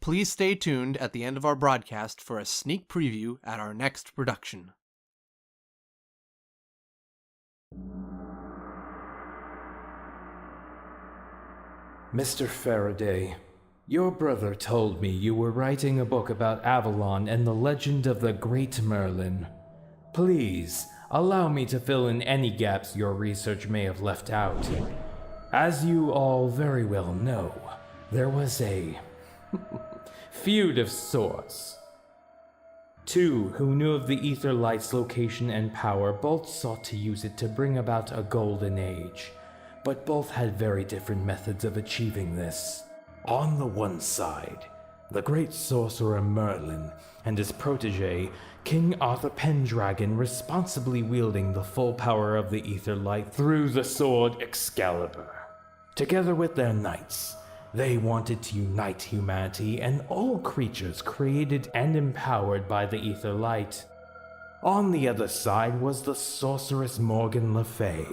Please stay tuned at the end of our broadcast for a sneak preview at our next production. Mr. Faraday, your brother told me you were writing a book about Avalon and the legend of the Great Merlin. Please, allow me to fill in any gaps your research may have left out. As you all very well know, there was a feud of sorts. Two who knew of the Ether Light's location and power both sought to use it to bring about a golden age, but both had very different methods of achieving this. On the one side, the great sorcerer Merlin and his protege, King Arthur Pendragon, responsibly wielding the full power of the Ether Light through the sword Excalibur. Together with their knights, they wanted to unite humanity and all creatures created and empowered by the Ether Light. On the other side was the sorceress Morgan Le Fay.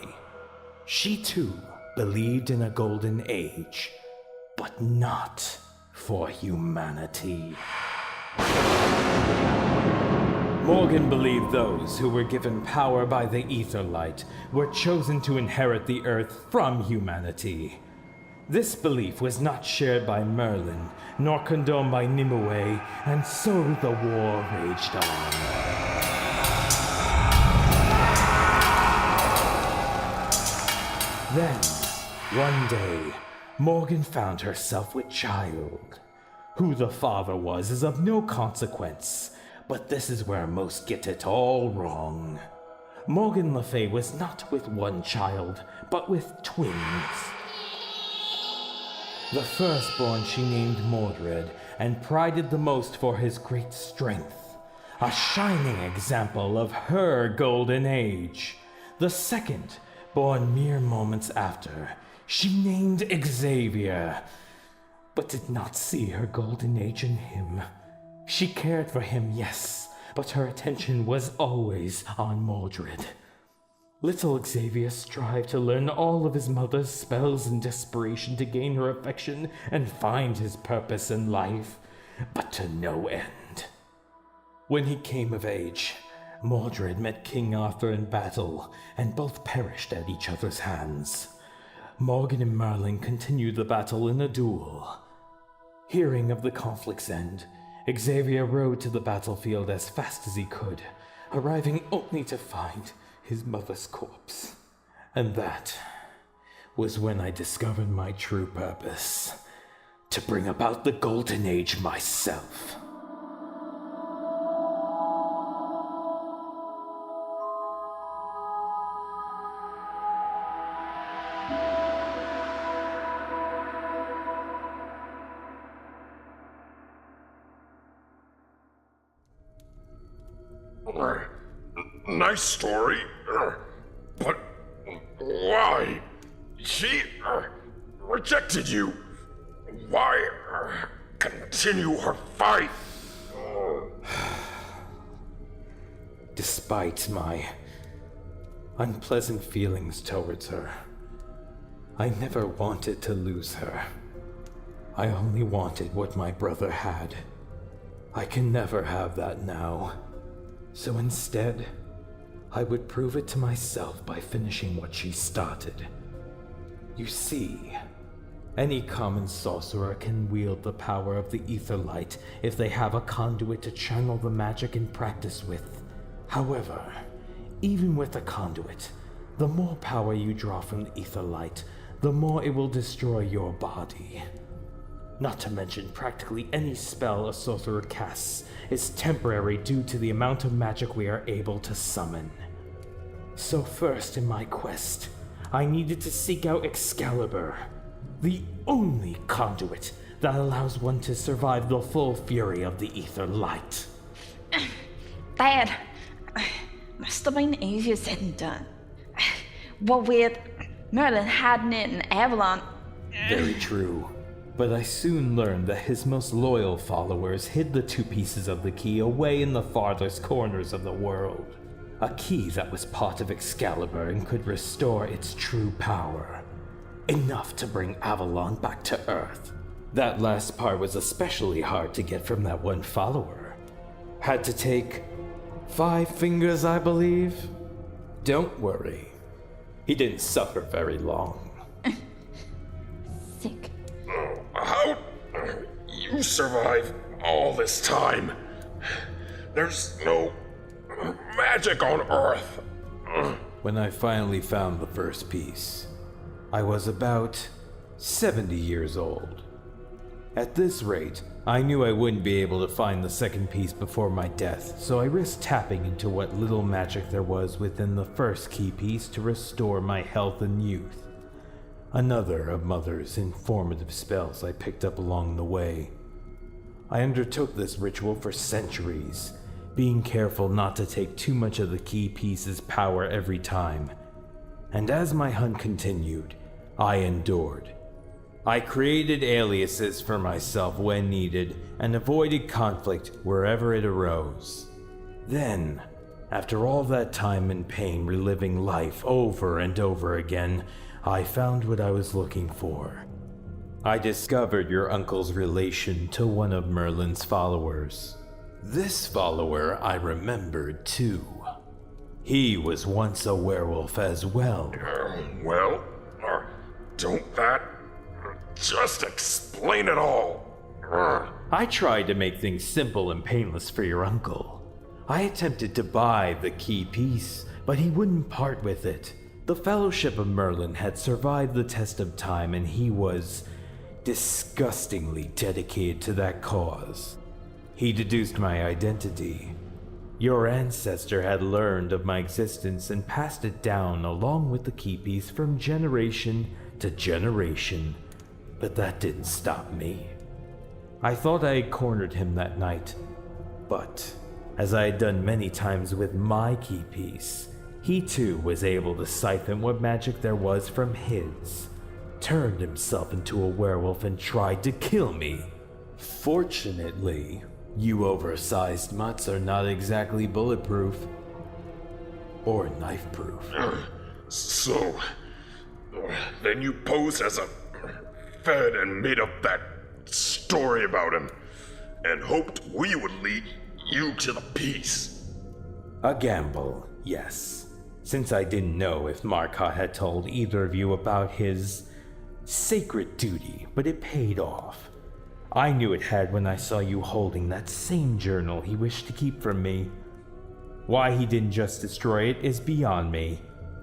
She too believed in a golden age, but not for humanity. Morgan believed those who were given power by the Ether Light were chosen to inherit the Earth from humanity. This belief was not shared by Merlin, nor condoned by Nimue, and so the war raged on. Then, one day, Morgan found herself with child. Who the father was is of no consequence, but this is where most get it all wrong. Morgan Le Fay was not with one child, but with twins. The firstborn she named Mordred, and prided the most for his great strength, a shining example of her golden age. The second, born mere moments after, she named Xavier, but did not see her golden age in him. She cared for him, yes, but her attention was always on Mordred. Little Xavier strived to learn all of his mother's spells in desperation to gain her affection and find his purpose in life, but to no end. When he came of age, Mordred met King Arthur in battle, and both perished at each other's hands. Morgan and Merlin continued the battle in a duel. Hearing of the conflict's end, Xavier rode to the battlefield as fast as he could, arriving only to find his mother's corpse. And that was when I discovered my true purpose, to bring about the Golden Age myself. Nice story, but why? She rejected you. Why continue her fight? Despite my unpleasant feelings towards her, I never wanted to lose her. I only wanted what my brother had. I can never have that now. So instead, I would prove it to myself by finishing what she started. You see, any common sorcerer can wield the power of the Ether Light if they have a conduit to channel the magic and practice with. However, even with a conduit, the more power you draw from the Ether Light, the more it will destroy your body. Not to mention, practically any spell a sorcerer casts is temporary due to the amount of magic we are able to summon. So first in my quest, I needed to seek out Excalibur, the only conduit that allows one to survive the full fury of the Ether Light. Dad, must have been easier said than done. What with Merlin hiding it in Avalon. Very true. But I soon learned that his most loyal followers hid the two pieces of the key away in the farthest corners of the world. A key that was part of Excalibur and could restore its true power. Enough to bring Avalon back to Earth. That last part was especially hard to get from that one follower. Had to take 5 fingers, I believe. Don't worry. He didn't suffer very long. Sick. How you survive all this time? There's no magic on Earth. When I finally found the first piece, I was about 70 years old. At this rate, I knew I wouldn't be able to find the second piece before my death, so I risked tapping into what little magic there was within the first key piece to restore my health and youth. Another of Mother's informative spells I picked up along the way. I undertook this ritual for centuries, being careful not to take too much of the key piece's power every time. And as my hunt continued, I endured. I created aliases for myself when needed and avoided conflict wherever it arose. Then, after all that time and pain reliving life over and over again, I found what I was looking for. I discovered your uncle's relation to one of Merlin's followers. This follower I remembered too. He was once a werewolf as well. Don't that just explain it all? I tried to make things simple and painless for your uncle. I attempted to buy the key piece, but he wouldn't part with it. The Fellowship of Merlin had survived the test of time, and he was disgustingly dedicated to that cause. He deduced my identity. Your ancestor had learned of my existence and passed it down along with the key piece from generation to generation, but that didn't stop me. I thought I had cornered him that night, but as I had done many times with my key piece, he too was able to siphon what magic there was from his, turned himself into a werewolf and tried to kill me. Fortunately, you oversized mutts are not exactly bulletproof or knife-proof. So, then you posed as a fed and made up that story about him, and hoped we would lead you to the piece. A gamble, yes, since I didn't know if Marcotte had told either of you about his sacred duty, but it paid off. I knew it had when I saw you holding that same journal he wished to keep from me. Why he didn't just destroy it is beyond me,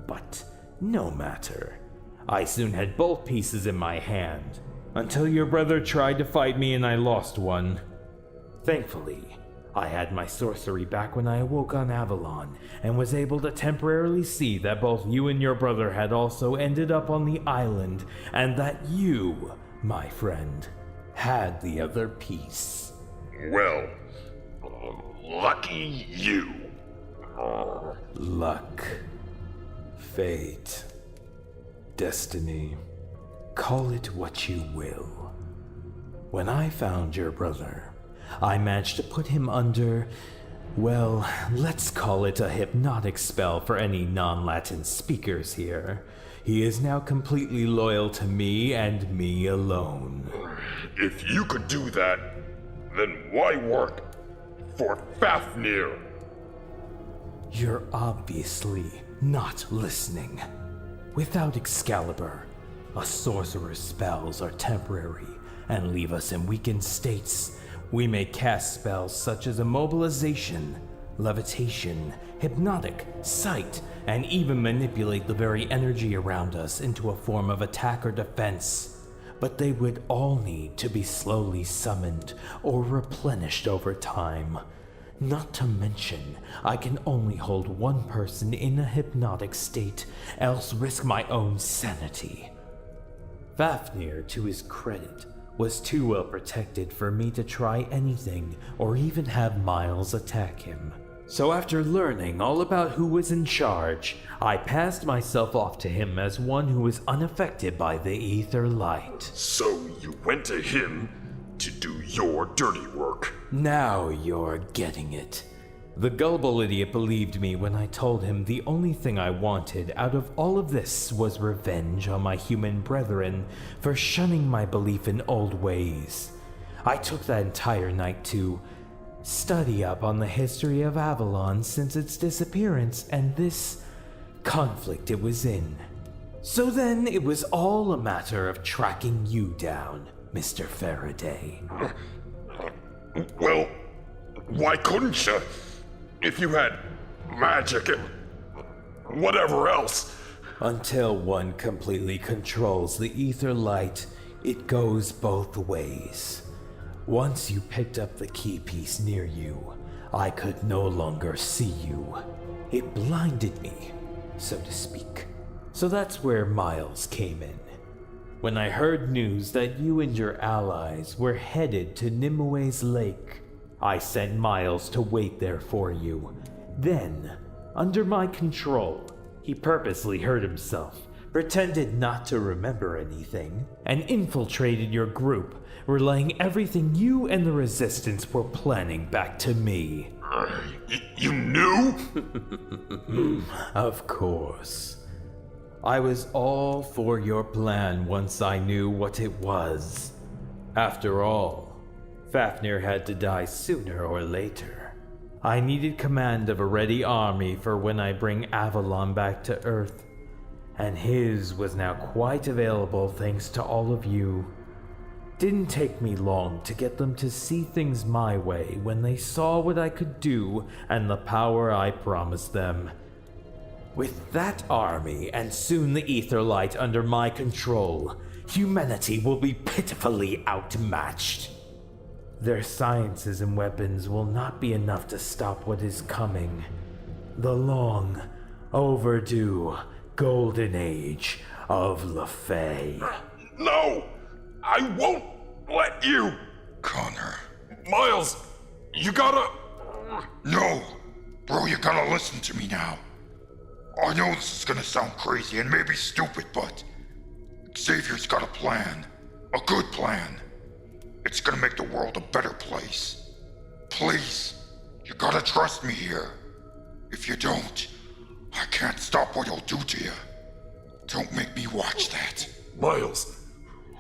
but no matter. I soon had both pieces in my hand, until your brother tried to fight me and I lost one. Thankfully, I had my sorcery back when I awoke on Avalon, and was able to temporarily see that both you and your brother had also ended up on the island, and that you, my friend, had the other piece. Well, lucky you. Luck. Fate. Destiny. Call it what you will. When I found your brother, I managed to put him under, well, let's call it a hypnotic spell for any non-Latin speakers here. He is now completely loyal to me and me alone. If you could do that, then why work for Fafnir? You're obviously not listening. Without Excalibur, a sorcerer's spells are temporary and leave us in weakened states. We may cast spells such as immobilization, levitation, hypnotic, sight, and even manipulate the very energy around us into a form of attack or defense. But they would all need to be slowly summoned or replenished over time. Not to mention, I can only hold one person in a hypnotic state, else risk my own sanity. Fafnir, to his credit, was too well protected for me to try anything or even have Miles attack him. So after learning all about who was in charge, I passed myself off to him as one who was unaffected by the ether light. So you went to him to do your dirty work. Now you're getting it. The gullible idiot believed me when I told him the only thing I wanted out of all of this was revenge on my human brethren for shunning my belief in old ways. I took that entire night to study up on the history of Avalon since its disappearance and this conflict it was in. So then it was all a matter of tracking you down, Mr. Faraday. Well, why couldn't you? If you had magic and whatever else. Until one completely controls the ether light, it goes both ways. Once you picked up the key piece near you, I could no longer see you. It blinded me, so to speak. So that's where Miles came in. When I heard news that you and your allies were headed to Nimue's lake, I sent Miles to wait there for you. Then, under my control, he purposely hurt himself, pretended not to remember anything, and infiltrated your group, relaying everything you and the Resistance were planning back to me. You knew? Of course. I was all for your plan once I knew what it was. After all, Fafnir had to die sooner or later. I needed command of a ready army for when I bring Avalon back to Earth, and his was now quite available thanks to all of you. Didn't take me long to get them to see things my way when they saw what I could do and the power I promised them. With that army and soon the ether light under my control, humanity will be pitifully outmatched. Their sciences and weapons will not be enough to stop what is coming. The long, overdue, golden age of LaFay. No! I won't let you! Connor. Miles, you gotta... No! Bro, you gotta listen to me now. I know this is gonna sound crazy and maybe stupid, but Xavier's got a plan. A good plan. It's gonna make the world a better place. Please, you gotta trust me here. If you don't, I can't stop what he'll do to you. Don't make me watch that. Miles,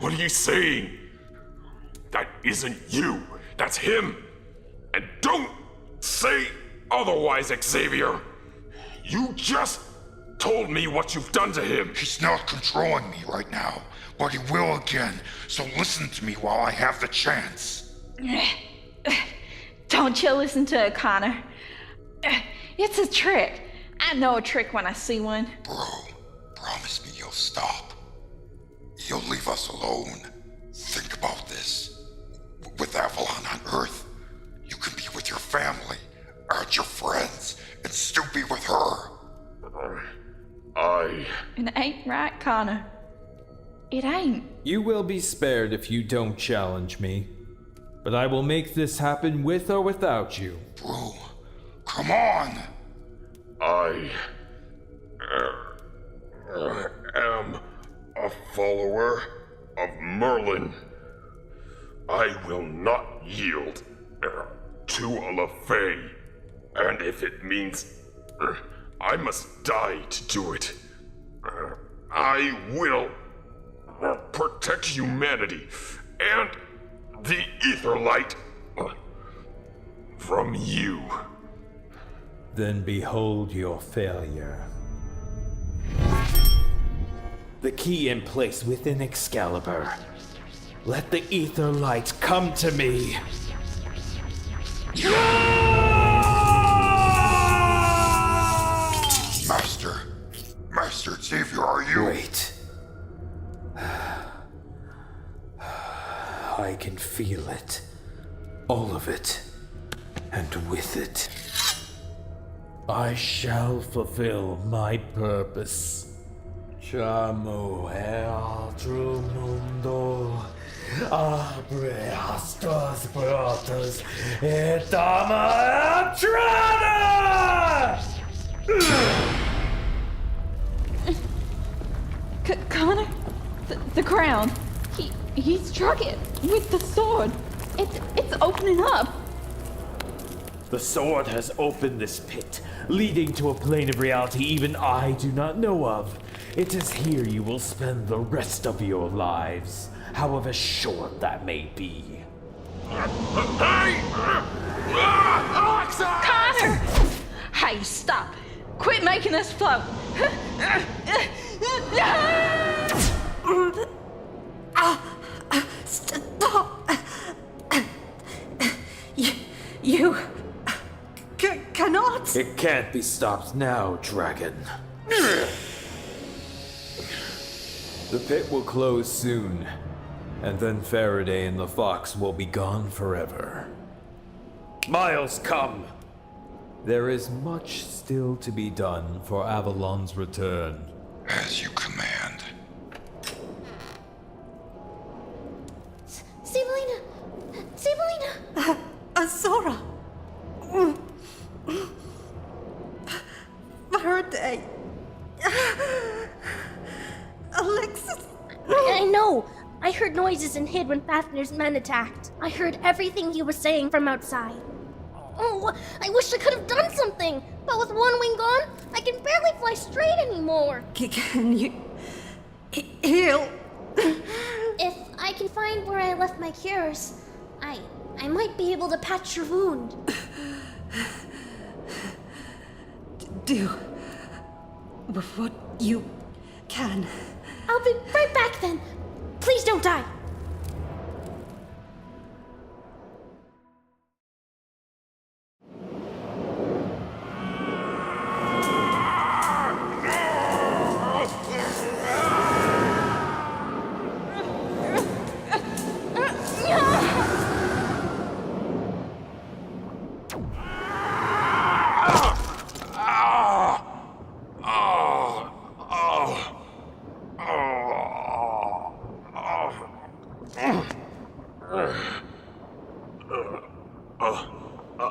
what are you saying? That isn't you. That's him. And don't say otherwise, Xavier. You just told me what you've done to him. He's not controlling me right now, but he will again, so listen to me while I have the chance. Don't you listen to it, Connor. It's a trick. I know a trick when I see one. Bro, promise me you'll stop. You'll leave us alone. Think about this. With Avalon on Earth, you can be with your family, aren't your friends, and still be with her. It ain't right, Connor. It ain't. You will be spared if you don't challenge me. But I will make this happen with or without you. Bro, come on! I am a follower of Merlin. I will not yield to a LaFay. And if it means I must die to do it, I will protect humanity and the ether light from you. Then behold your failure. The key in place within Excalibur. Let the ether light come to me. Master Xavier, are you? Wait. I can feel it. All of it. And with it, I shall fulfill my purpose. Chamo altro mundo, abre astas portas, et ama entrada! Connor, the ground. He struck it with the sword. It's opening up. The sword has opened this pit, leading to a plane of reality even I do not know of. It is here you will spend the rest of your lives, however short that may be. Hey! Alexa! Connor! Hey, stop! Quit making us float! Stop! You cannot. It can't be stopped now, dragon. The pit will close soon, and then Faraday and the fox will be gone forever. Miles, come! There is much still to be done for Avalon's return. As you command. Sabelina! Sabelina! Azura. Faraday. Alyxis. I know! I heard noises and hid when Fafnir's men attacked. I heard everything he was saying from outside. Oh, I wish I could have done something! But with one wing gone, I can barely fly straight anymore! Can you heal? If I can find where I left my cures, I might be able to patch your wound. Do what you can. I'll be right back then. Please don't die.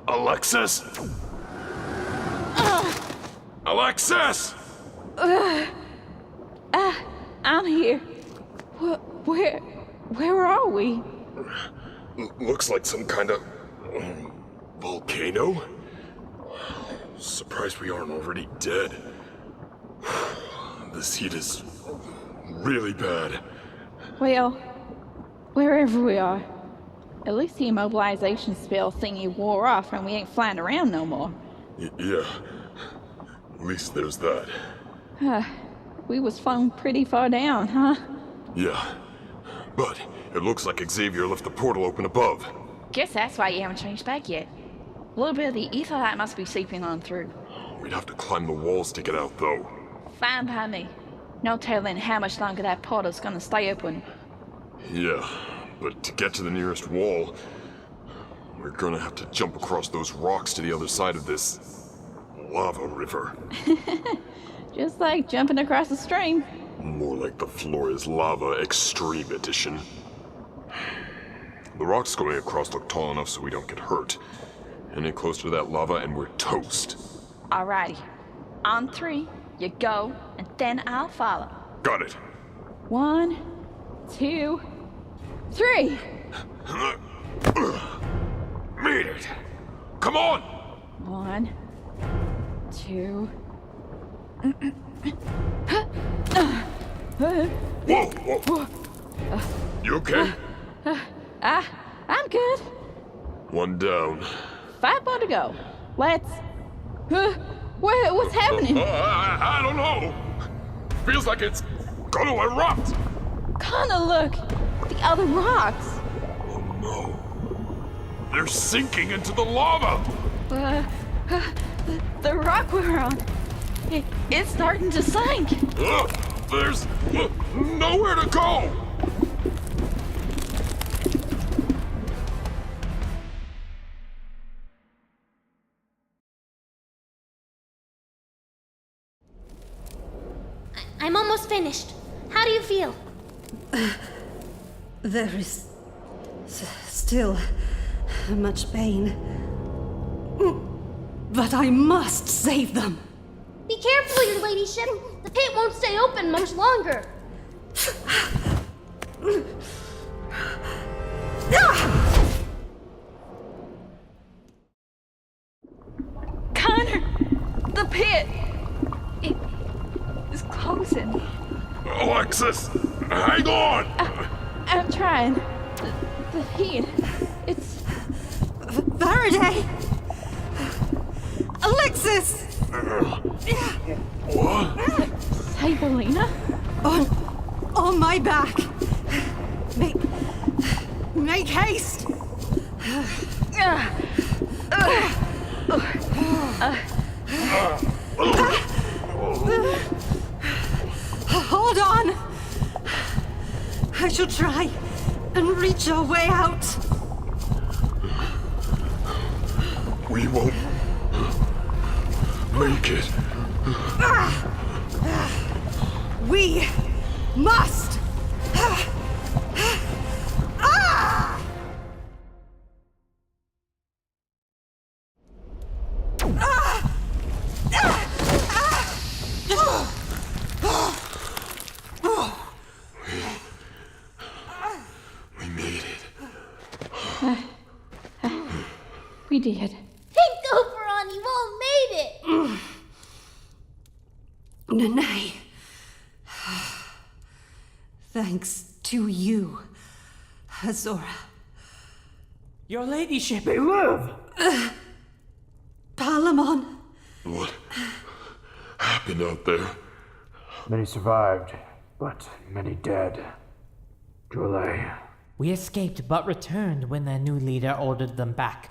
Alyxis? Alyxis! I'm here. Where are we? Looks like some kind of volcano. Surprised we aren't already dead. This heat is really bad. Well, wherever we are, at least the immobilization spell thingy wore off and we ain't flying around no more. Yeah, at least there's that. We was flown pretty far down, huh? Yeah, but it looks like Xavier left the portal open above. Guess that's why you haven't changed back yet. A little bit of the ether light must be seeping on through. We'd have to climb the walls to get out, though. Fine by me. No telling how much longer that portal's gonna stay open. Yeah, but to get to the nearest wall, we're gonna have to jump across those rocks to the other side of this lava river. Just like jumping across a stream. More like the floor is lava extreme edition. The rocks going across look tall enough so we don't get hurt. Any closer to that lava and we're toast. Alrighty. On 3, you go, and then I'll follow. Got it. 1, 2, 3. Made it. Come on. 1, 2. Whoa. You okay? I'm good. One down. 5 more to go. Let's. What's happening? I don't know. Feels like it's gonna erupt. Kinda look. The other rocks. Oh no. They're sinking into the lava. The rock we're on. It's starting to sink. There's nowhere to go. I'm almost finished. How do you feel? There is still much pain. But I must save them. Be careful, your ladyship. The pit won't stay open much longer. The pit! It is closing. Alyxis, hang on! I'm trying. The heat. It's... Faraday! Alyxis! What? Sabelina? On my back! Make haste! Hold on! I shall try and reach our way out. We won't make it. We must! We made it. We did. Thank Oberon, you all made it! Nimue. Thanks to you, Azura. Your ladyship, they live! Palamon. What happened out there? Many survived, but many dead. Julie. We escaped but returned when their new leader ordered them back.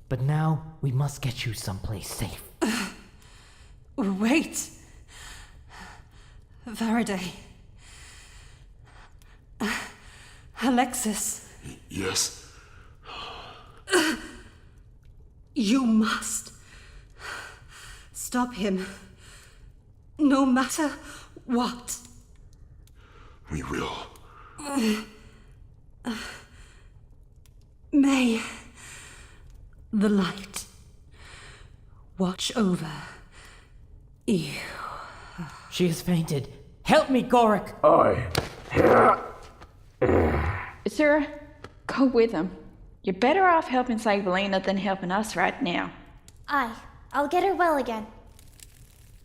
But now we must get you someplace safe. Wait. Faraday. Alyxis. Yes. You must stop him. No matter what. We will. May the light watch over you. She has fainted. Help me, Gorik! Azura, go with him. You're better off helping Sabelina than helping us right now. I'll get her well again.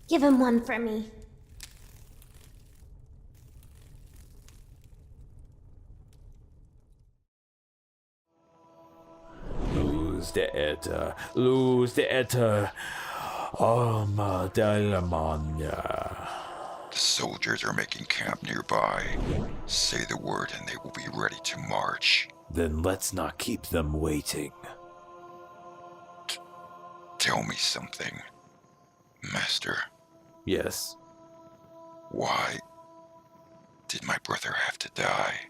Give him one for me. Lose the Eta. Armadillamania. The soldiers are making camp nearby. Say the word and they will be ready to march. Then let's not keep them waiting. Tell me something, Master. Yes. Why did my brother have to die?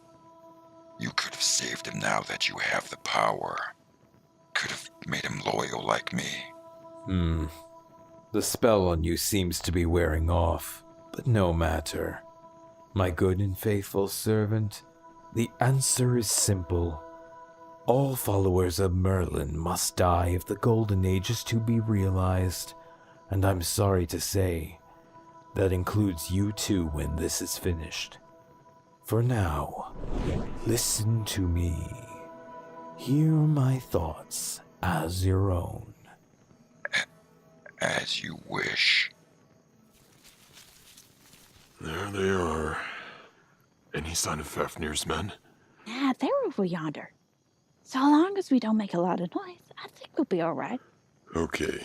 You could have saved him now that you have the power. Could have made him loyal like me. The spell on you seems to be wearing off, but no matter. My good and faithful servant, the answer is simple. All followers of Merlin must die if the Golden Age is to be realized, and I'm sorry to say, that includes you too when this is finished. For now, listen to me. Hear my thoughts as your own. As you wish. There they are. Any sign of Fafnir's men? Nah, they're over yonder. So long as we don't make a lot of noise, I think we'll be all right. Okay.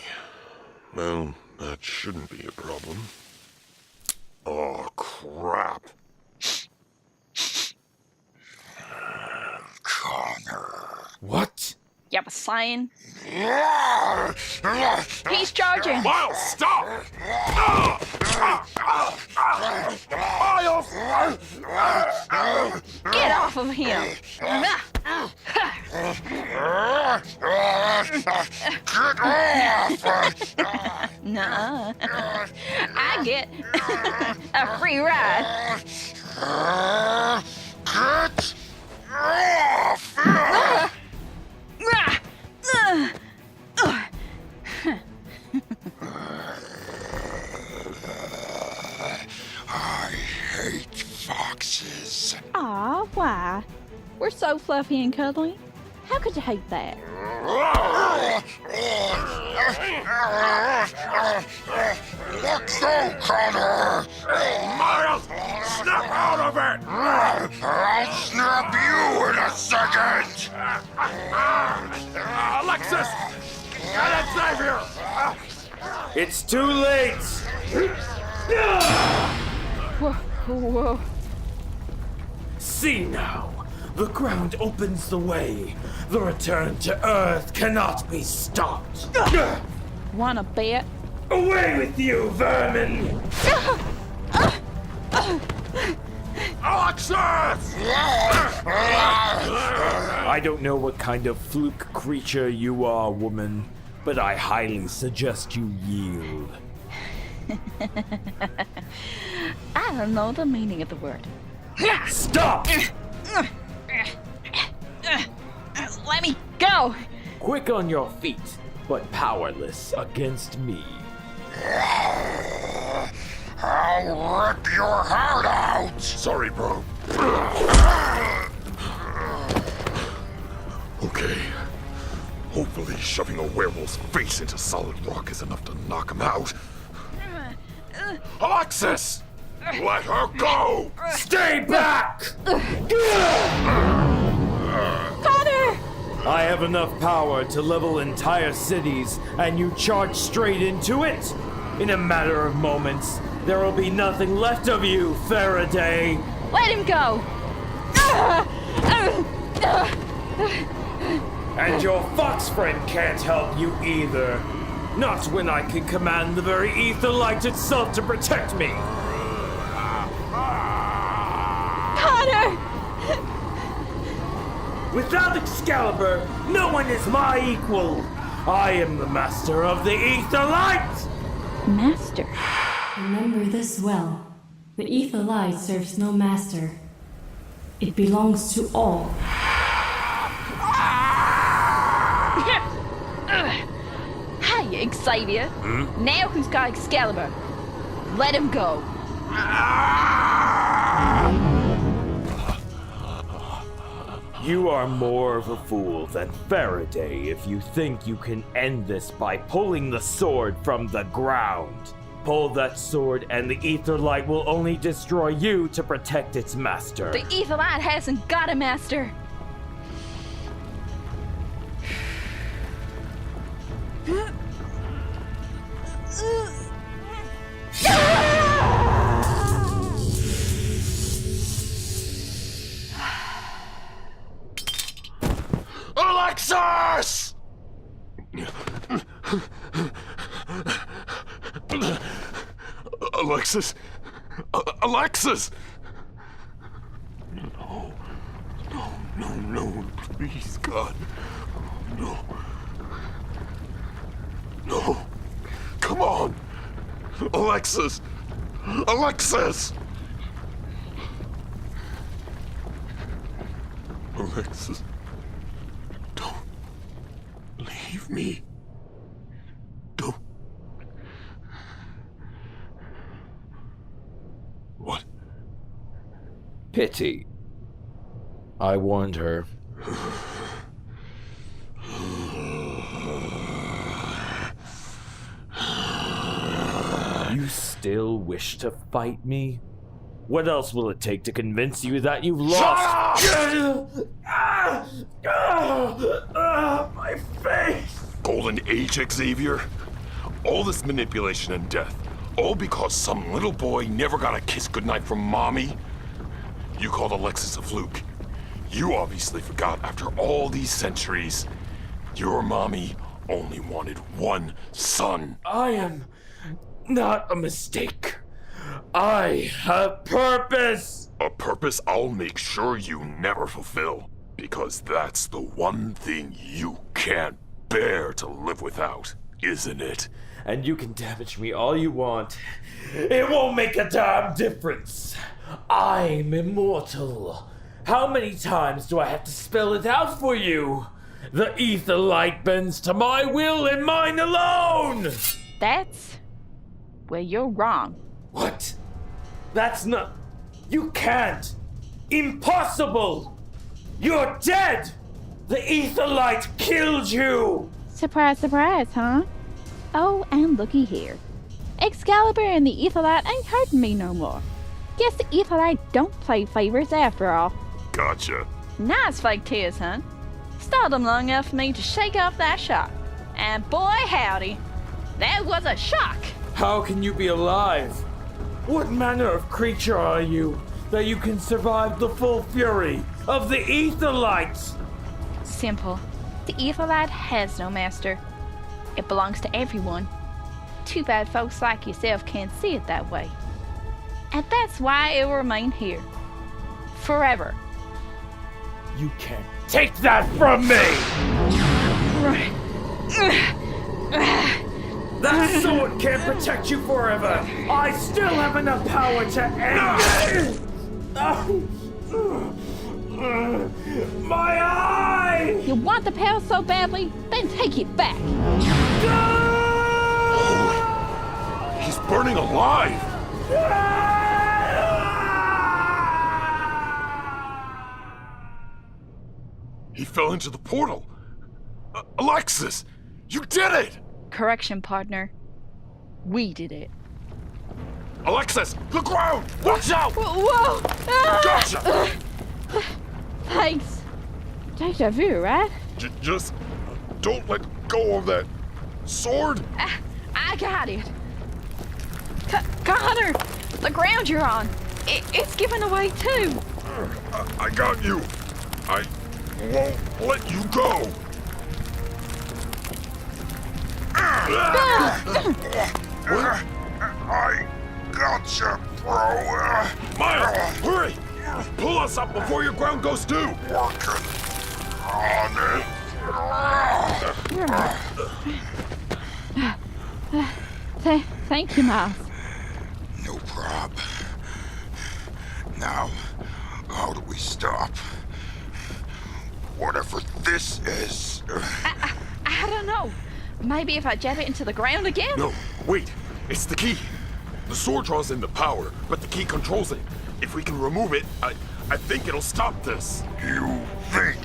Well, that shouldn't be a problem. Oh, crap. Connor. What? You have a sign? He's charging! Miles, stop! Miles! Get off of him! Get off! Nah. I get a free ride. Get off! I hate foxes. Aw, why? We're so fluffy and cuddly. How How could you hate that? Let's go, Connor! Miles, snap out of it! I'll snap you in a second! Alyxis! Get it, Xavier! It's too late! Whoa. See now, the ground opens the way. The return to Earth cannot be stopped. Wanna bet? Away with you, vermin! Alyxis! I don't know what kind of fluke creature you are, woman, but I highly suggest you yield. I don't know the meaning of the word. Stop! Let me go! Quick on your feet, but powerless against me. I'll rip your heart out! Sorry, bro. Okay. Hopefully shoving a werewolf's face into solid rock is enough to knock him out. Alyxis! Let her go! Stay back! Connor! I have enough power to level entire cities, and you charge straight into it? In a matter of moments, there will be nothing left of you, Faraday! Let him go! And your fox friend can't help you either. Not when I can command the very ether light itself to protect me! Connor! Without Excalibur, no one is my equal! I am the master of the ether light! Master. Remember this well. The ether light serves no master. It belongs to all. Hi, Xavier. Now who's got Excalibur? Let him go. You are more of a fool than Faraday if you think you can end this by pulling the sword from the ground. Pull that sword and the ether light will only destroy you to protect its master. The ether light hasn't got a master. Alyxis! Alyxis! Alyxis! No, please, God. No. Come on! Alyxis! Alyxis! Alyxis. Don't leave me. Don't. What? Pity. I warned her. You still wish to fight me? What else will it take to convince you that you've lost? My face! Golden Age, Xavier? All this manipulation and death, all because some little boy never got a kiss goodnight from mommy? You called Alyxis a fluke. You obviously forgot after all these centuries, your mommy only wanted one son. I am not a mistake. I have purpose! A purpose I'll make sure you never fulfill. Because that's the one thing you can't bear to live without, isn't it? And you can damage me all you want. It won't make a damn difference. I'm immortal. How many times do I have to spell it out for you? The ether light bends to my will and mine alone! That's where you're wrong. What? That's not... You can't! Impossible! You're dead! The Etherlight killed you! Surprise, surprise, huh? Oh, and looky here. Excalibur and the Etherlight ain't hurting me no more. Guess the Etherlight don't play favorites after all. Gotcha. Nice fake tears, huh? Stalled them long enough for me to shake off that shock. And boy howdy, that was a shock! How can you be alive? What manner of creature are you that you can survive the full fury of the Etherlights? Simple. The Etherlight has no master. It belongs to everyone. Too bad folks like yourself can't see it that way. And that's why it will remain here. Forever. You can't take that from me! That sword can't protect you forever! I still have enough power to end it! My eye! You want the power so badly? Then take it back. He's burning alive! He fell into the portal! Alyxis! You did it! Correction, partner. We did it. Alyxis! The ground! Watch out! Whoa! Gotcha! Thanks. Deja vu, right? Just don't let go of that sword. I got it. Connor! The ground you're on, it's giving away too. I got you. I won't let you go. I gotcha, bro. Miles, hurry! Pull us up before your ground goes too. Working on it. Thank you, Miles. No prob. Now, how do we stop whatever this is? I don't know. Maybe if I jab it into the ground again? No, wait. It's the key. The sword draws in the power, but the key controls it. If we can remove it, I think it'll stop this. You think?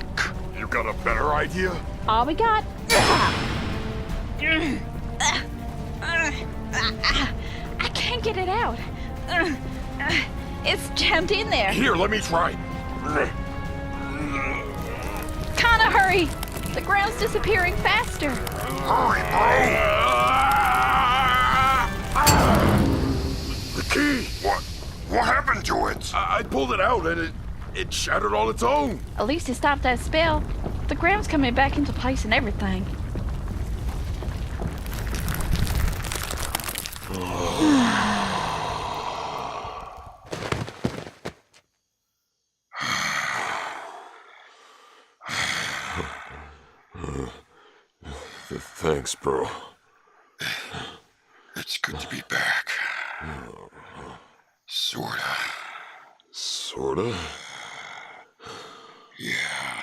You got a better idea? All we got. I can't get it out. It's jammed in there. Here, let me try. Kinda hurry. The ground's disappearing faster. Hurry, bro! The key! What happened to it? I pulled it out and it shattered on its own. At least it stopped that spell. The ground's coming back into place and everything. Thanks, bro. It's good to be back. Sorta. Sorta? Yeah.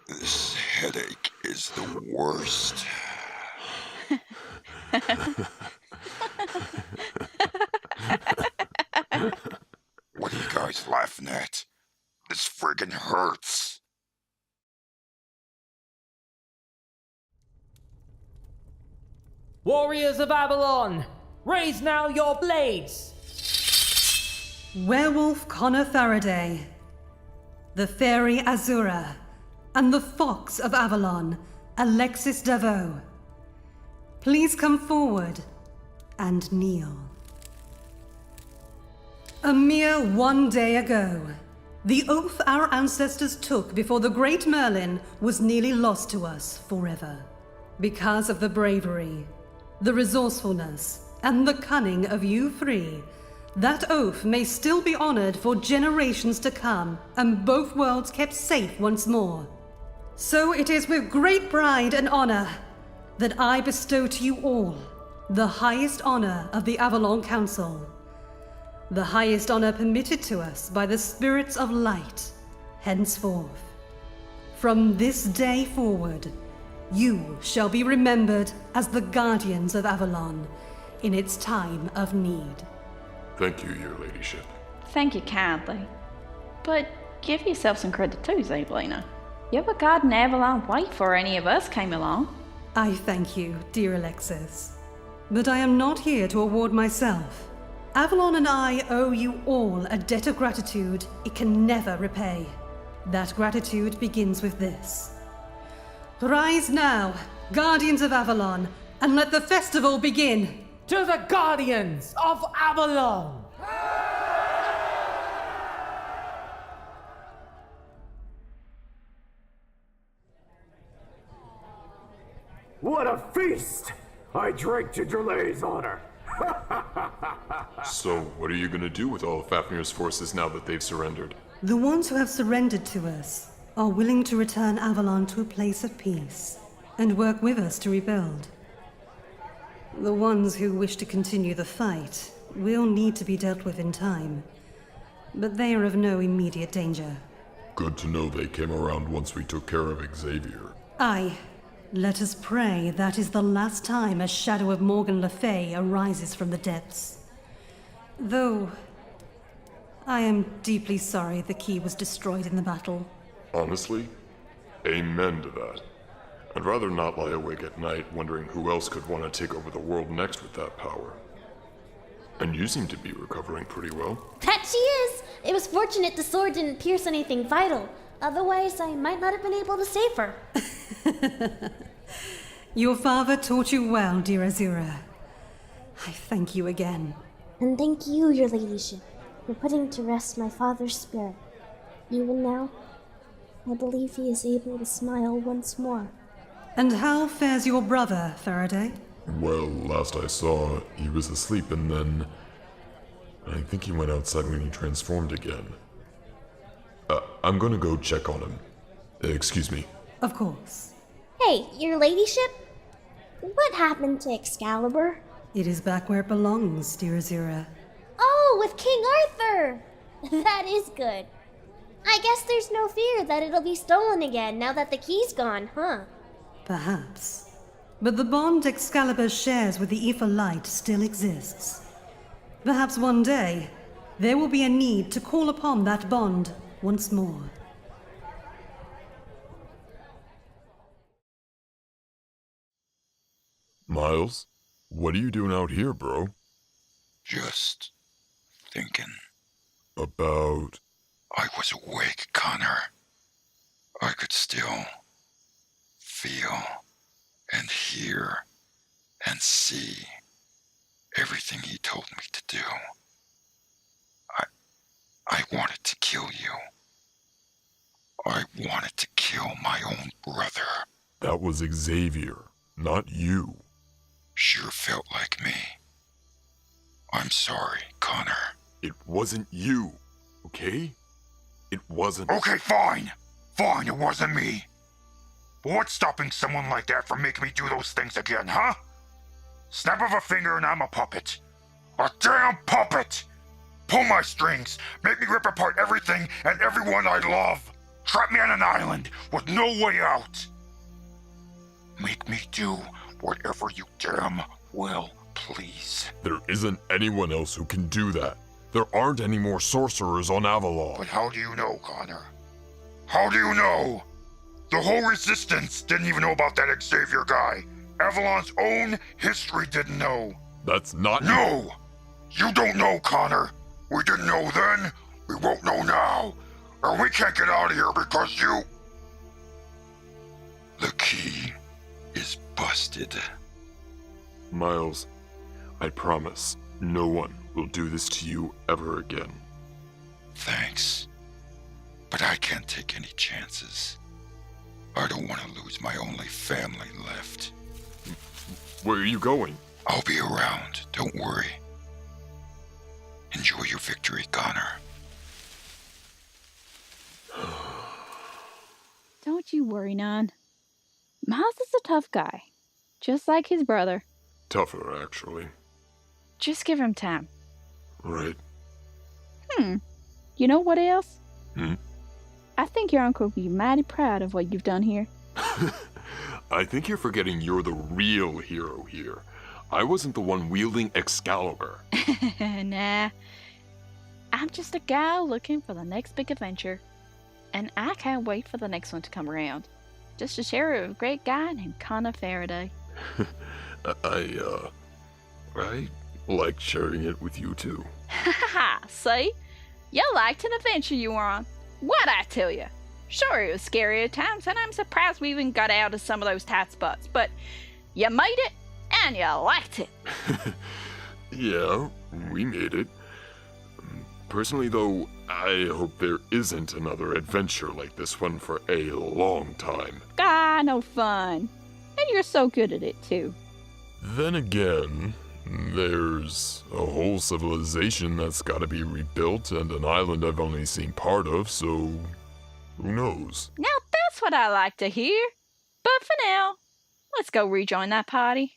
This headache is the worst. What are you guys laughing at? This friggin' hurts. Warriors of Avalon, raise now your blades! Werewolf Connor Faraday, the fairy Azura, and the fox of Avalon, Alyxis DeVeau. Please come forward and kneel. A mere 1 day ago, the oath our ancestors took before the great Merlin was nearly lost to us forever. Because of the bravery, the resourcefulness, and the cunning of you three, that oath may still be honored for generations to come, and both worlds kept safe once more. So it is with great pride and honor that I bestow to you all the highest honor of the Avalon Council, the highest honor permitted to us by the spirits of light, henceforth. From this day forward, you shall be remembered as the guardians of Avalon in its time of need. Thank you, your ladyship. Thank you kindly. But give yourself some credit too, Sabelina. You were guarding Avalon White before any of us came along. I thank you, dear Alyxis. But I am not here to award myself. Avalon and I owe you all a debt of gratitude it can never repay. That gratitude begins with this. Rise now, Guardians of Avalon, and let the festival begin! To the Guardians of Avalon! What a feast! I drink to Drolay's honor. So, what are you gonna do with all of Fafnir's forces now that they've surrendered? The ones who have surrendered to us are willing to return Avalon to a place of peace and work with us to rebuild. The ones who wish to continue the fight will need to be dealt with in time, but they are of no immediate danger. Good to know they came around once we took care of Xavier. Aye. Let us pray that is the last time a shadow of Morgan Le Fay arises from the depths. Though, I am deeply sorry the key was destroyed in the battle. Honestly, amen to that. I'd rather not lie awake at night wondering who else could want to take over the world next with that power. And you seem to be recovering pretty well. That she is! It was fortunate the sword didn't pierce anything vital. Otherwise, I might not have been able to save her. Your father taught you well, dear Azura. I thank you again. And thank you, your ladyship, for putting to rest my father's spirit. Even now, I believe he is able to smile once more. And how fares your brother, Faraday? Well, last I saw, he was asleep and then... I think he went outside when he transformed again. I'm gonna go check on him. Excuse me. Of course. Hey, your ladyship? What happened to Excalibur? It is back where it belongs, dear Azura. Oh, with King Arthur! That is good. I guess there's no fear that it'll be stolen again now that the key's gone, huh? Perhaps. But the bond Excalibur shares with the Aether Light still exists. Perhaps one day, there will be a need to call upon that bond once more. Miles, what are you doing out here, bro? Just thinking. About... I was awake, Connor. I could still feel and hear and see everything he told me to do. I wanted to kill you. I wanted to kill my own brother. That was Xavier, not you. Sure felt like me. I'm sorry, Connor. It wasn't you, okay? It wasn't... Okay, fine. Fine, it wasn't me. But what's stopping someone like that from making me do those things again, huh? Snap of a finger and I'm a puppet. A damn puppet! Pull my strings, make me rip apart everything and everyone I love. Trap me on an island with no way out. Make me do whatever you damn well please. There isn't anyone else who can do that. There aren't any more sorcerers on Avalon. But how do you know, Connor? How do you know? The whole Resistance didn't even know about that Xavier guy. Avalon's own history didn't know. That's not... No! You don't know, Connor. We didn't know then, we won't know now. And we can't get out of here because you... The key is busted. Miles, I promise, no one will do this to you ever again. Thanks. But I can't take any chances. I don't want to lose my only family left. Where are you going? I'll be around, don't worry. Enjoy your victory, Connor. Don't you worry, Nan. Miles is a tough guy, just like his brother. Tougher, actually. Just give him time. Right. You know what else? Hmm? I think your uncle will be mighty proud of what you've done here. I think you're forgetting you're the real hero here. I wasn't the one wielding Excalibur. Nah. I'm just a guy looking for the next big adventure. and I can't wait for the next one to come around. Just to share it with a great guy named Connor Faraday. I like sharing it with you too. Ha ha ha, see? You liked an adventure you were on. What'd I tell you? Sure, it was scary at times, and I'm surprised we even got out of some of those tight spots, but you made it, and you liked it. Yeah, we made it. Personally, though, I hope there isn't another adventure like this one for a long time. Ah, no fun. And you're so good at it, too. Then again, there's a whole civilization that's gotta be rebuilt and an island I've only seen part of, so who knows? Now that's what I like to hear. But for now, let's go rejoin that party.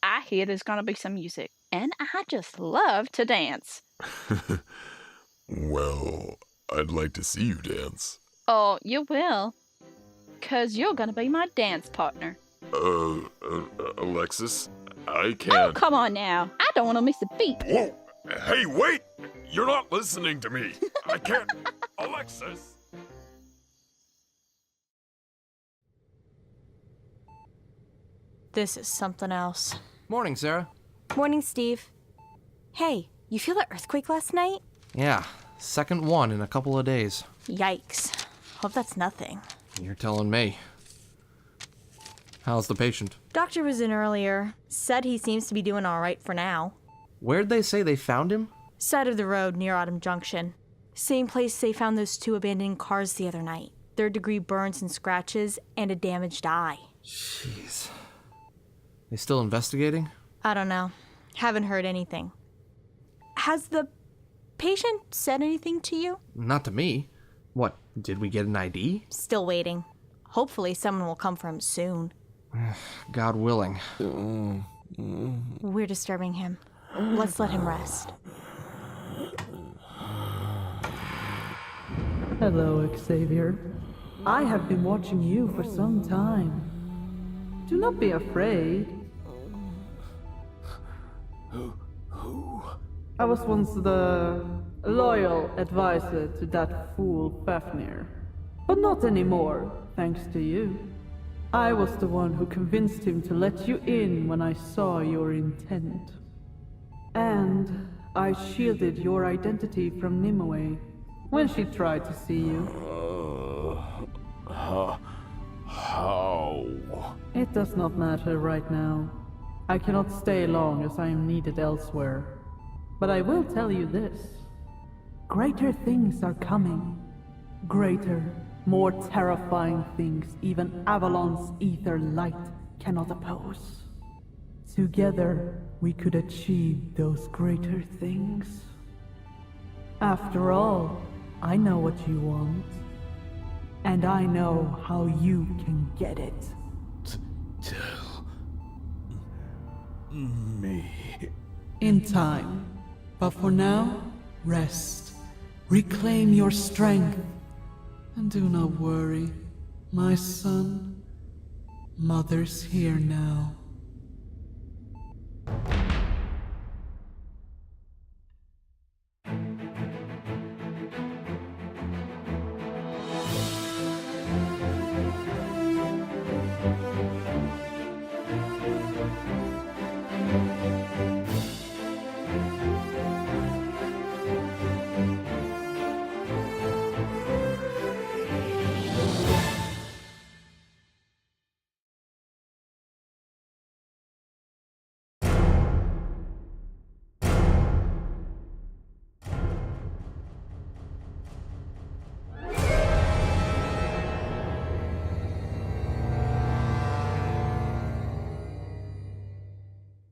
I hear there's gonna be some music, and I just love to dance. Well, I'd like to see you dance. Oh, you will. 'Cause you're gonna be my dance partner. Alyxis, I can't... Oh, come on now. I don't want to miss a beat. Whoa! Hey, wait! You're not listening to me! I can't... Alyxis! This is something else. Morning, Sarah. Morning, Steve. Hey, you feel the earthquake last night? Yeah, second one in a couple of days. Yikes. Hope that's nothing. You're telling me. How's the patient? Doctor was in earlier. Said he seems to be doing all right for now. Where'd they say they found him? Side of the road near Autumn Junction. Same place they found those 2 abandoned cars the other night. 3rd-degree burns and scratches and a damaged eye. Jeez. They still investigating? I don't know. Haven't heard anything. Has the patient said anything to you? Not to me. What, did we get an ID? Still waiting. Hopefully someone will come for him soon. God willing. We're disturbing him. Let's let him rest. Hello, Xavier. I have been watching you for some time. Do not be afraid. Who? I was once the loyal advisor to that fool Fafnir. But not anymore, thanks to you. I was the one who convinced him to let you in when I saw your intent. And I shielded your identity from Nimue when she tried to see you. How? It does not matter right now. I cannot stay long as I am needed elsewhere. But I will tell you this. Greater things are coming. Greater, more terrifying things even Avalon's ether light cannot oppose. Together, we could achieve those greater things. After all, I know what you want. And I know how you can get it. Tell me. In time. But for now, rest. Reclaim your strength. And do not worry, my son. Mother's here now.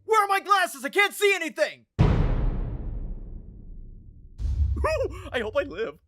Where are my glasses? I can't see anything! I hope I live.